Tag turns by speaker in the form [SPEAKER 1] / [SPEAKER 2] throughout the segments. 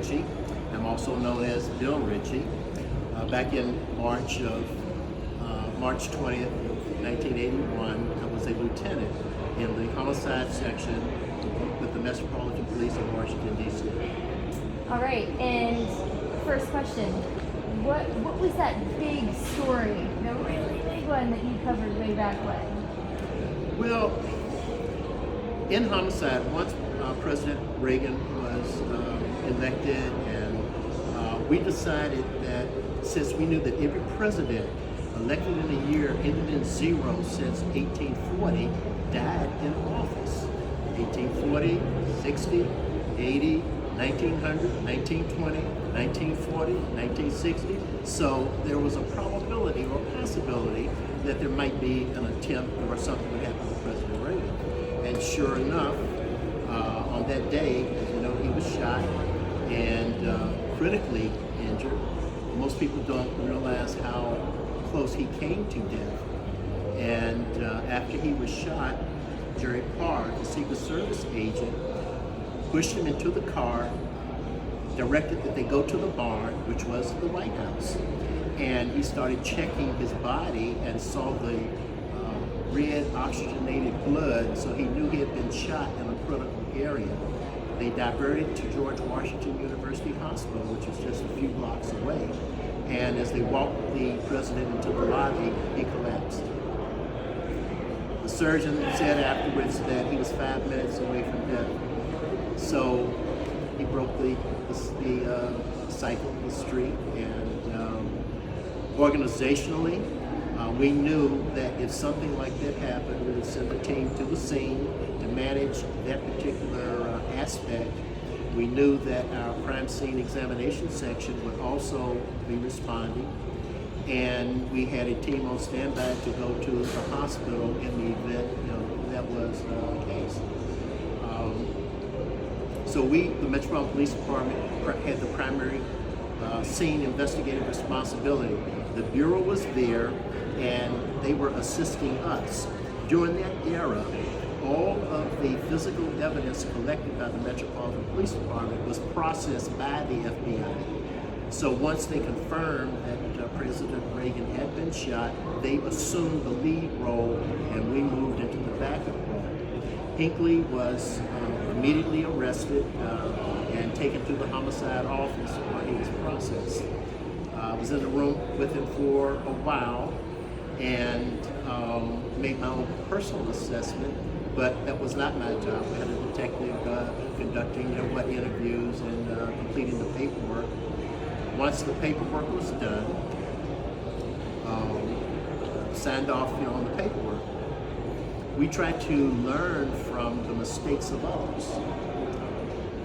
[SPEAKER 1] Ritchie. I'm also known as Bill Ritchie. Back in March 20th, 1981, I was a lieutenant in the homicide section with the Metropolitan Police of Washington, D.C.
[SPEAKER 2] All right, and first question, what was that big story, the really big one that you covered way back when?
[SPEAKER 1] Well, in homicide, once President Reagan was elected, and we decided that since we knew that every president elected in a year ended in zero since 1840 died in office. 1840, 60, 80, 1900, 1920, 1940, 1960. So there was a probability or possibility that there might be an attempt or something would happen to President Reagan. And sure enough, on that day, as you know, he was shot and critically injured. Most people don't realize how close he came to death. And after he was shot, Jerry Parr, the Secret Service agent, pushed him into the car, directed that they go to the barn, which was the White House. And he started checking his body and saw the red oxygenated blood, so he knew he had been shot in a critical area. They diverted to George Washington University Hospital, which was just a few blocks away. And as they walked the president into the lobby, he collapsed. The surgeon said afterwards that he was 5 minutes away from death. So he broke the cycle, the streak, and organizationally, we knew that if something like that happened, we would send a team to the scene to manage that particular aspect. We knew that our crime scene examination section would also be responding, and we had a team on standby to go to the hospital in the event that was the case. So we, the Metropolitan Police Department, had the primary scene investigative responsibility. The Bureau was there, and they were assisting us. During that era, all of the physical evidence collected by the Metropolitan Police Department was processed by the FBI. So once they confirmed that President Reagan had been shot, they assumed the lead role, and we moved into the backup role. Hinckley was immediately arrested and taken to the homicide office where he was processed. I was in the room with him for a while and made my own personal assessment, but that was not my job. We had a detective conducting what interviews and completing the paperwork. Once the paperwork was done, signed off on the paperwork, we tried to learn from the mistakes of others.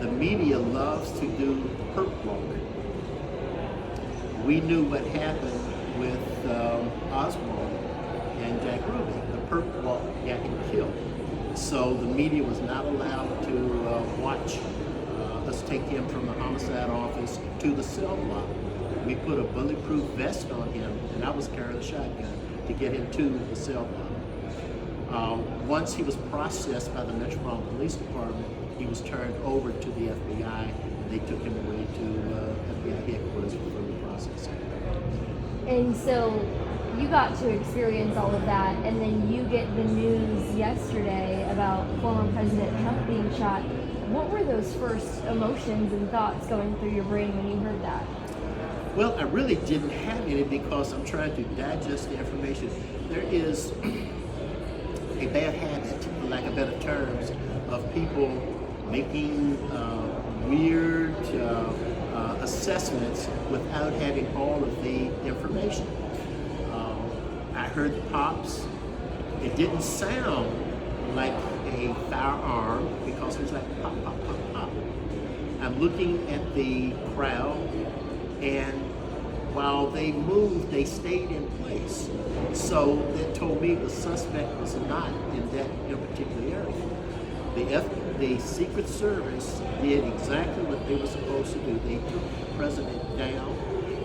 [SPEAKER 1] The media loves to do perp walk. We knew what happened with Oswald and Jack Ruby. The perp walk got him killed. So the media was not allowed to watch us take him from the homicide office to the cell block. We put a bulletproof vest on him, and I was carrying a shotgun to get him to the cell block. Once he was processed by the Metropolitan Police Department, he was turned over to the FBI, and they took him away to FBI headquarters for further processing.
[SPEAKER 2] And so you got to experience all of that, and then you get the news yesterday about former President Trump being shot. What were those first emotions and thoughts going through your brain when you heard that?
[SPEAKER 1] Well, I really didn't have any because I'm trying to digest the information. There is a bad habit, for lack of better terms, of people making weird assessments without having all of the information. I heard the pops. It didn't sound like a firearm because it was like pop, pop, pop, pop. I'm looking at the crowd, and while they moved, they stayed in place. So that told me the suspect was not in that particular area. The Secret Service did exactly what they were supposed to do. They took the president down,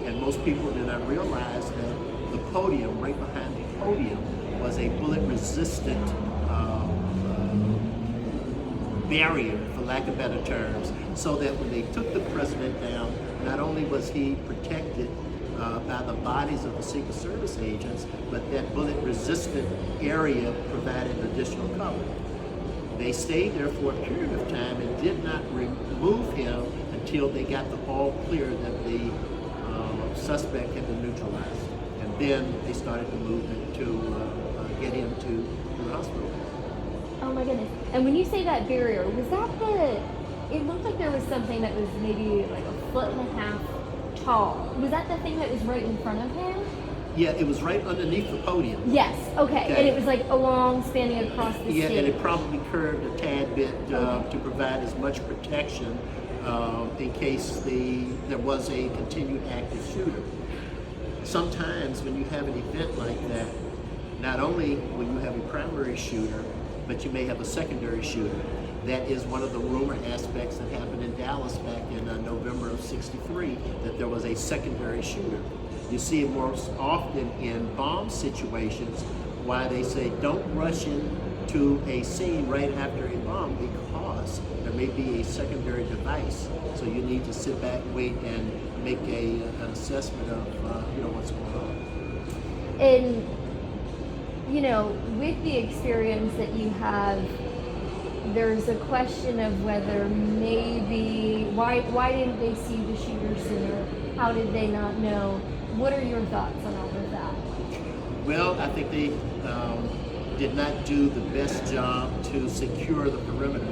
[SPEAKER 1] and most people did not realize that the podium, right behind the podium, was a bullet-resistant barrier, for lack of better terms, so that when they took the president down, only was he protected by the bodies of the Secret Service agents, but that bullet-resistant area provided additional cover. They stayed there for a period of time and did not remove him until they got the all clear that the suspect had been neutralized. And then they started to move it to get him to the hospital.
[SPEAKER 2] Oh my goodness. And when you say that barrier, was that it looked like there was something that was maybe like 1.5 feet tall. Was that the thing that was right in front of him?
[SPEAKER 1] Yeah, it was right underneath the podium.
[SPEAKER 2] Yes, okay. And it was like along, spanning across the stage.
[SPEAKER 1] And it probably curved a tad bit to provide as much protection in case there was a continued active shooter. Sometimes when you have an event like that, not only will you have a primary shooter, but you may have a secondary shooter. That is one of the rumor aspects that happened in Dallas back in November of '63, that there was a secondary shooter. You see it more often in bomb situations, why they say don't rush into a scene right after a bomb because there may be a secondary device. So you need to sit back, wait, and make an assessment of what's going on.
[SPEAKER 2] And with the experience that you have, there's a question of whether maybe why didn't they see the shooter sooner? How did they not know? What are your thoughts on all of that?
[SPEAKER 1] Well, I think they did not do the best job to secure the perimeter.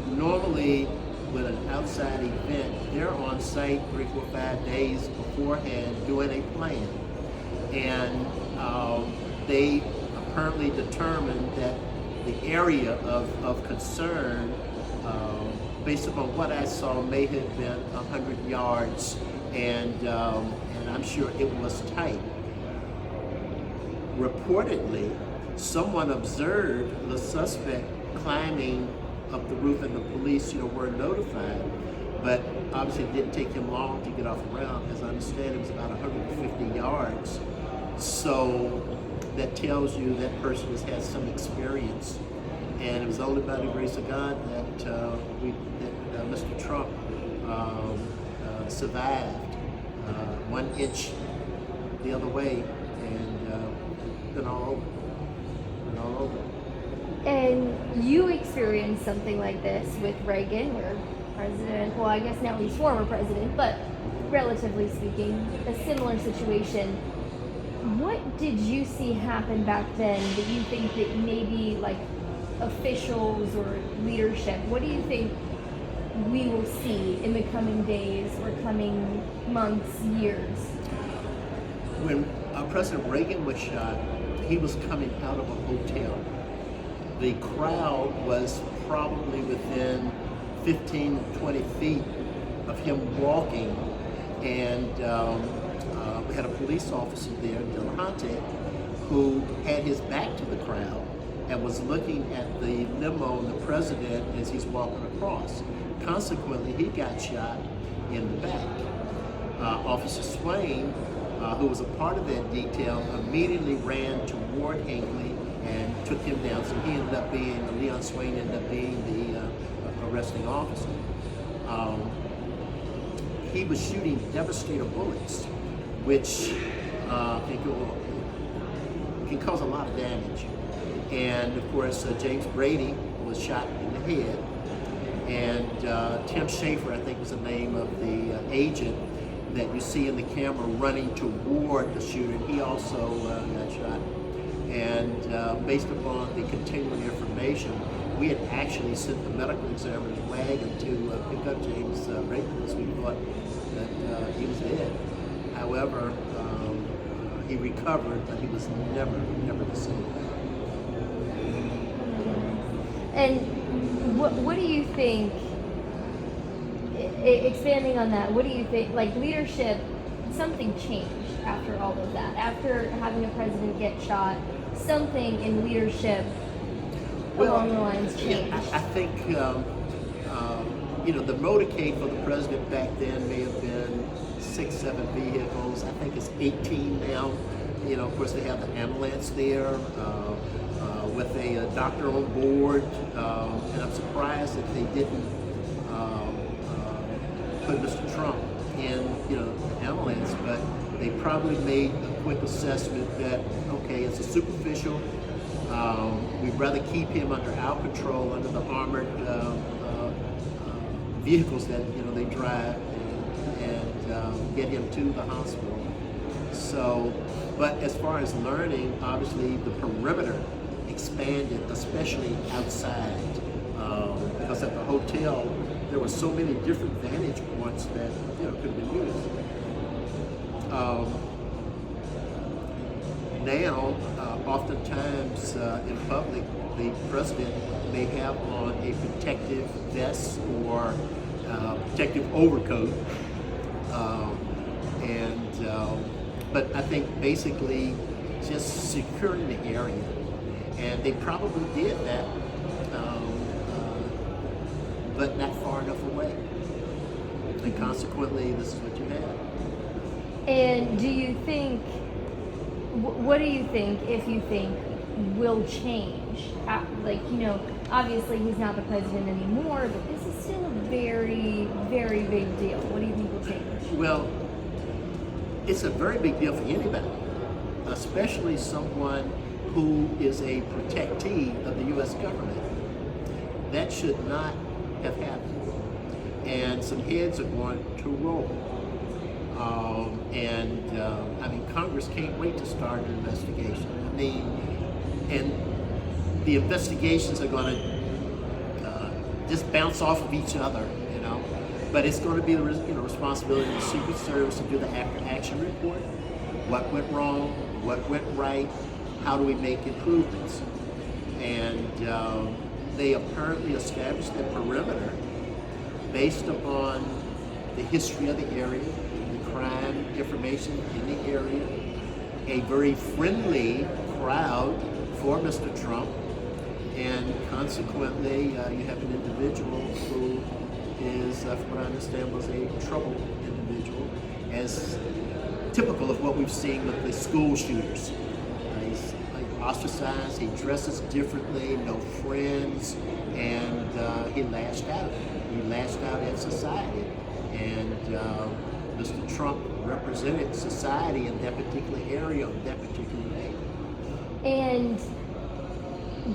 [SPEAKER 1] Normally, with an outside event, they're on site 3, 4, 5 days beforehand doing a plan. And they apparently determined that the area of concern, based upon what I saw, may have been 100 yards, and I'm sure it was tight. Reportedly, someone observed the suspect climbing up the roof, and the police, were notified. But obviously, it didn't take him long to get off the ground. As I understand, it was about 150 yards. So that tells you that person has had some experience, and it was only by the grace of God that Mr. Trump survived 1 inch the other way, and been all over.
[SPEAKER 2] And you experienced something like this with Reagan, where president, well, I guess now he's former president, but relatively speaking, a similar situation. What did you see happen back then that you think that maybe like officials or leadership, what do you think we will see in the coming days or coming months, years?
[SPEAKER 1] When President Reagan was shot, he was coming out of a hotel. The crowd was probably within 15 to 20 feet of him walking, and we had a police officer there, Delahunty, who had his back to the crowd and was looking at the limo and the president as he's walking across. Consequently, he got shot in the back. Officer Swain, who was a part of that detail, immediately ran toward Hinckley and took him down. So he ended up being, Leon Swain ended up being the arresting officer. He was shooting devastator bullets, which can cause a lot of damage. And of course, James Brady was shot in the head. And Tim Schaefer, I think was the name of the agent that you see in the camera running toward the shooter. He also got shot. And based upon the continuing information, we had actually sent the medical examiner's wagon to pick up James Brady because we thought that he was dead. However, he recovered, but he was never the same.
[SPEAKER 2] And what do you think, expanding on that, what do you think, like leadership, something changed after all of that? After having a president get shot, something in leadership along the lines changed?
[SPEAKER 1] Yeah, I think, the motorcade for the president back then may have been 6, 7 vehicles. I think it's 18 now. Of course, they have the ambulance there with a doctor on board, and I'm surprised that they didn't put Mr. Trump in, ambulance, but they probably made a quick assessment that, okay, it's a superficial. We'd rather keep him under our control, under the armored vehicles that they drive, and get him to the hospital. So, but as far as learning, obviously the perimeter expanded, especially outside, because at the hotel there were so many different vantage points that could have been used. Now, oftentimes in public, the president may have on a protective vest or protective overcoat, but I think basically just securing the area, and they probably did that, but not far enough away, and consequently, this is what you have.
[SPEAKER 2] And do you think? What do you think, if you think, will change? Obviously he's not the president anymore, but this is still a very, very big deal. What do you think will change?
[SPEAKER 1] Well, it's a very big deal for anybody, especially someone who is a protectee of the U.S. government. That should not have happened. And some heads are going to roll. Congress can't wait to start an investigation. And the investigations are going to just bounce off of each other, But it's going to be the responsibility of the Secret Service to do the after-action report. What went wrong? What went right? How do we make improvements? And they apparently established the perimeter based upon the history of the area, crime information in the area, a very friendly crowd for Mr. Trump, and consequently you have an individual who is, from what I understand, was a troubled individual, as typical of what we've seen with the school shooters. He's ostracized, he dresses differently, no friends, and he lashed out. He lashed out at society, and Mr. Trump represented society in that particular area on that particular day.
[SPEAKER 2] And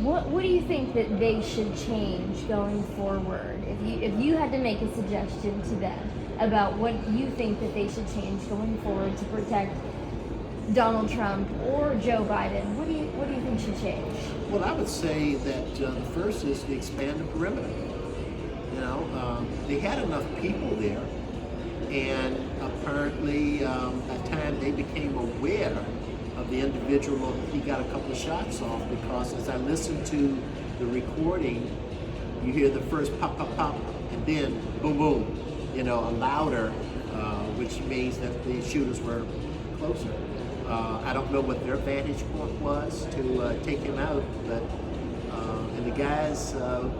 [SPEAKER 2] what do you think that they should change going forward? If you had to make a suggestion to them about what you think that they should change going forward to protect Donald Trump or Joe Biden, what do you think should change?
[SPEAKER 1] Well, I would say that the first is to expand the perimeter. They had enough people there. And apparently, at the time they became aware of the individual, he got a couple of shots off, because as I listened to the recording, you hear the first pop, pop, pop, and then boom, boom, a louder, which means that the shooters were closer. I don't know what their vantage point was to take him out, but and the guys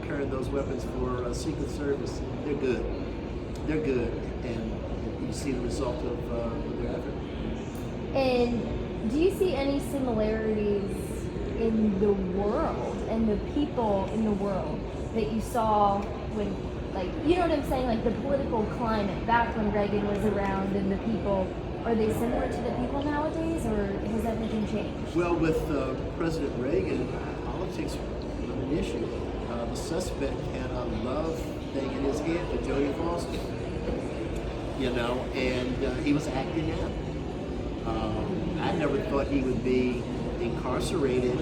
[SPEAKER 1] carrying those weapons for Secret Service, they're good. They're good, and you see the result of their effort.
[SPEAKER 2] And do you see any similarities in the world and the people in the world that you saw when, you know what I'm saying, like the political climate back when Reagan was around, and the people, are they similar to the people nowadays, or has everything changed?
[SPEAKER 1] Well, with President Reagan, politics was an issue. The suspect had a love thing in his head for Jodie Foster. And he was acting out. I never thought he would be incarcerated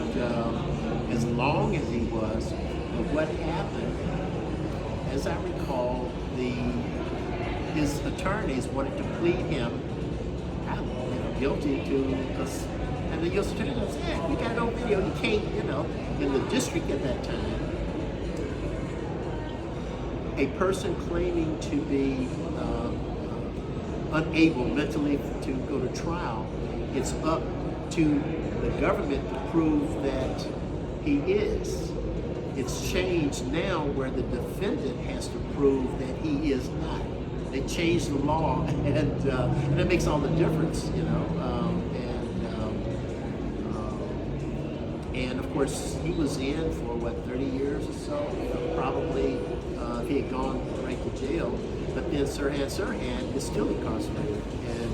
[SPEAKER 1] as long as he was. But what happened, as I recall, his attorneys wanted to plead him out, guilty and the U.S. attorney said, "We got it on video. You can't, in the district at that time." A person claiming to be unable mentally to go to trial, it's up to the government to prove that he is. It's changed now where the defendant has to prove that he is not. They changed the law, and it makes all the difference, and of course he was in for 30 years or so. Probably if he had gone right to jail, But then Sirhan is still incarcerated, and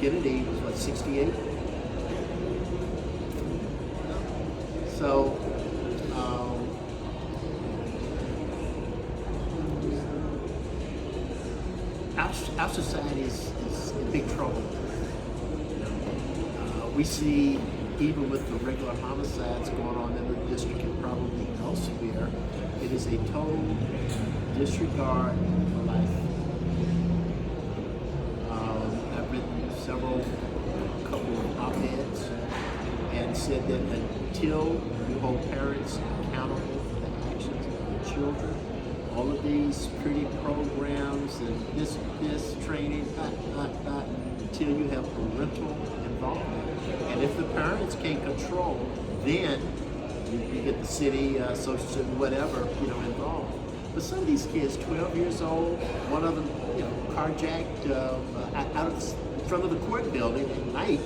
[SPEAKER 1] Kennedy was what, 68? So, our society is in big trouble. We see, even with the regular homicides going on in the district and probably elsewhere, it is a total disregard for life. I've written couple of op-eds and said that until you hold parents accountable for the actions of their children, all of these pretty programs and this training, until you have parental involvement. And if the parents can't control, then you get the city, social, whatever, involved. But some of these kids, 12 years old, one of them, carjacked out in front of the court building at night.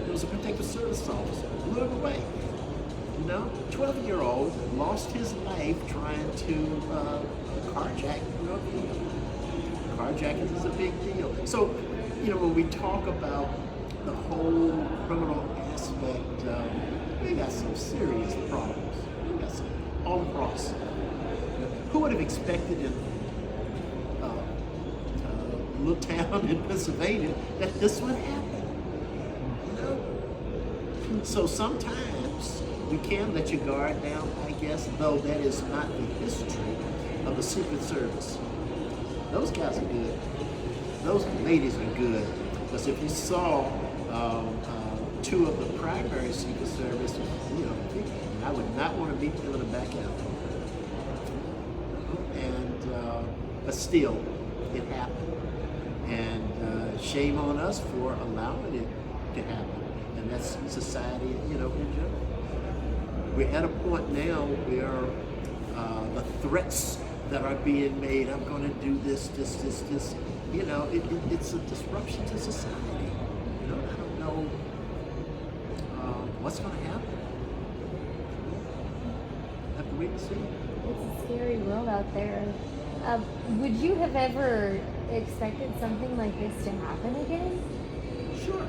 [SPEAKER 1] It was a protective service officer, blew him away. 12-year-old lost his life trying to carjack. Carjacking is a big deal. So, when we talk about the whole criminal aspect, we got some serious problems. We got some all across. Who would have expected in a little town in Pennsylvania that this would happen? So sometimes we can let your guard down, I guess, though that is not the history of the Secret Service. Those guys are good. Those ladies are good. Because if you saw two of the primary Secret Service, I would not want to meet them in the back alley. But still, it happened. And shame on us for allowing it to happen. And that's society, in general. We're at a point now where the threats that are being made, I'm going to do this, it's a disruption to society. I don't know what's going to happen. Have to wait and see.
[SPEAKER 2] It's a scary world out there. Would you have ever expected something like this to happen again?
[SPEAKER 1] Sure.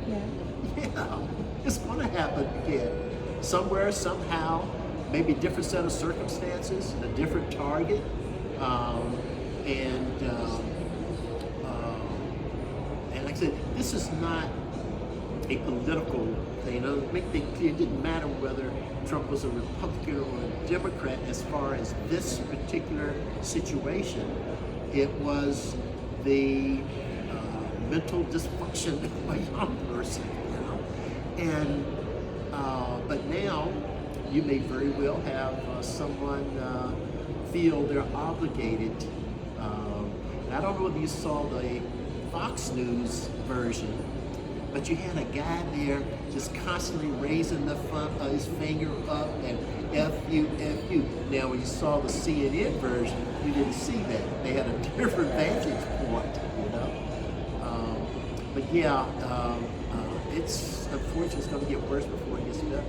[SPEAKER 2] Yeah.
[SPEAKER 1] Yeah, it's going to happen again. Somewhere, somehow, maybe a different set of circumstances, a different target, and like I said, this is not a political thing. Make it clear, it didn't matter whether Trump was a Republican or a Democrat as far as this particular situation. It was the mental dysfunction of a young person, And but now you may very well have someone feel they're obligated. I don't know if you saw the Fox News version, but you had a guy there just constantly raising the front of his finger up and F you. Now when you saw the CNN version, you didn't see that. They had a different vantage point, But yeah, it's unfortunately it's going to get worse before it gets better.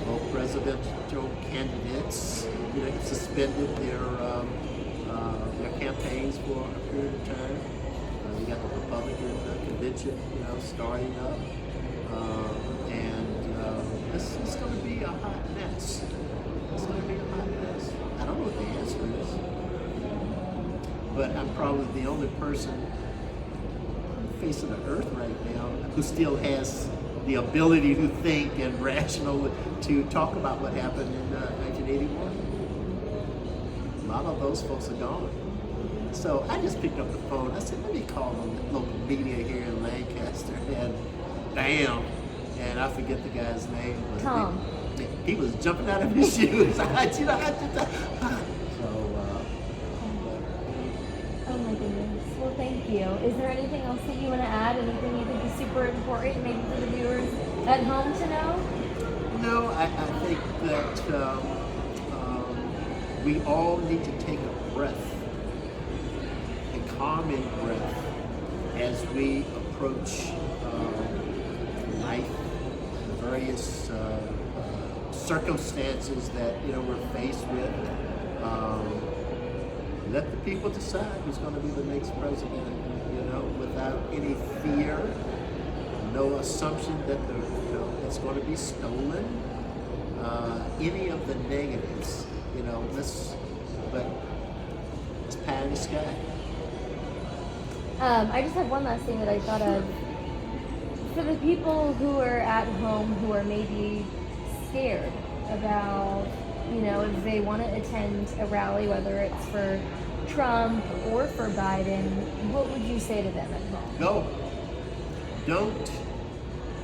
[SPEAKER 1] Both presidential candidates, suspended their campaigns for a period of time. You got the Republican convention, starting up, and it's going to be a hot mess. It's going to be a hot mess. I don't know what the answer is, but I'm probably the only person on the face of the earth right now who still has the ability to think and rational to talk about what happened in 1981. A lot of those folks are gone. So I just picked up the phone. I said, let me call the local media here in Lancaster, and bam, and I forget the guy's name. But
[SPEAKER 2] Tom.
[SPEAKER 1] He was jumping out of his shoes.
[SPEAKER 2] Oh my goodness. Well, thank you. Is there anything else that you want to add? Anything you think is super important, maybe for the viewers at home to know?
[SPEAKER 1] No, I think that we all need to take a breath, a calming breath, as we approach life, the various circumstances that we're faced with. let the people decide who's going to be the next president, without any fear, no assumption that it's going to be stolen, any of the negatives, let's pie in the sky.
[SPEAKER 2] I just have one last thing that I thought of. For the people who are at home who are maybe scared about, if they want to attend a rally, whether it's for Trump or for Biden, what would you say to them at home?
[SPEAKER 1] Go. Don't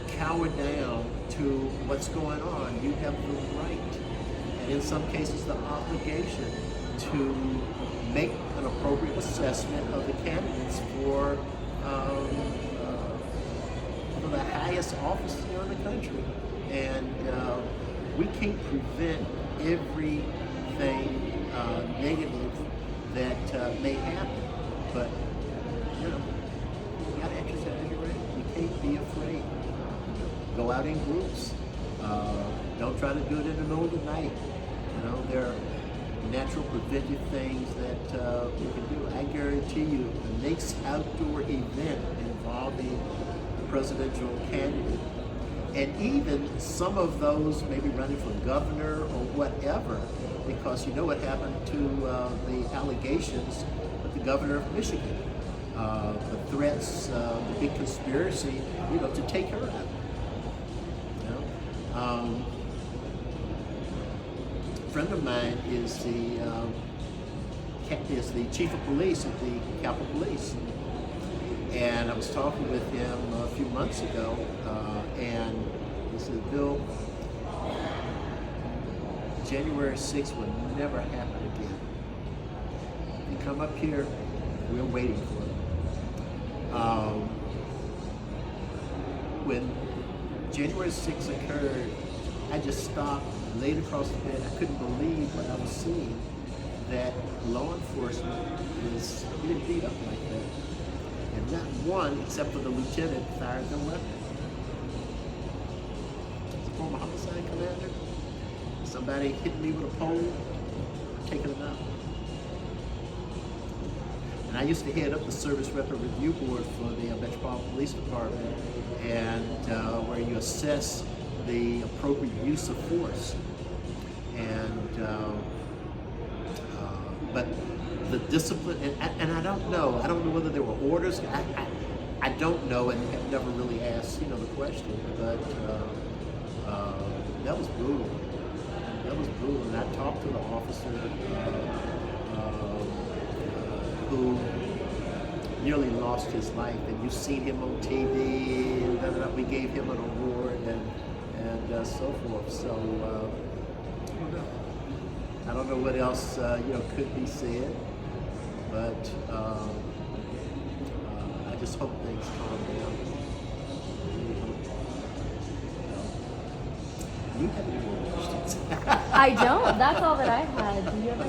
[SPEAKER 1] cower down to what's going on. You have the right, and in some cases the obligation, to make an appropriate assessment of the candidates for the highest office in the country. And we can't prevent everything negative that may happen, but you gotta exercise your right. You can't be afraid. Go out in groups. Don't try to do it in the middle of the night. There are natural preventive things that you can do. I guarantee you, the next outdoor event involving the presidential candidate, and even some of those maybe running for governor or whatever, because you know what happened to the allegations with the governor of Michigan, the threats, the big conspiracy, to take her out. A friend of mine is the chief of police at the Capitol Police, and I was talking with him a few months ago, and he said, "Bill, January 6th will never happen again. You come up here, we're waiting for it." When January 6th occurred, I just stopped, laid across the bed. I couldn't believe what I was seeing, that law enforcement is being beat up like that. And not one, except for the lieutenant, fired their weapon. As a former homicide commander, somebody hit me with a pole, taking them out. And I used to head up the Service Record Review Board for the Metropolitan Police Department, and where you assess the appropriate use of force. And but the discipline, and I don't know whether there were orders. I don't know, and have never really asked the question, but that was brutal. That was brutal. And I talked to the officer who nearly lost his life, and you've seen him on TV, and we gave him an award, and so forth. So I don't know what else could be said, but I just hope things calm down. You have any more questions?
[SPEAKER 2] I don't. That's all that I had. Do you have any?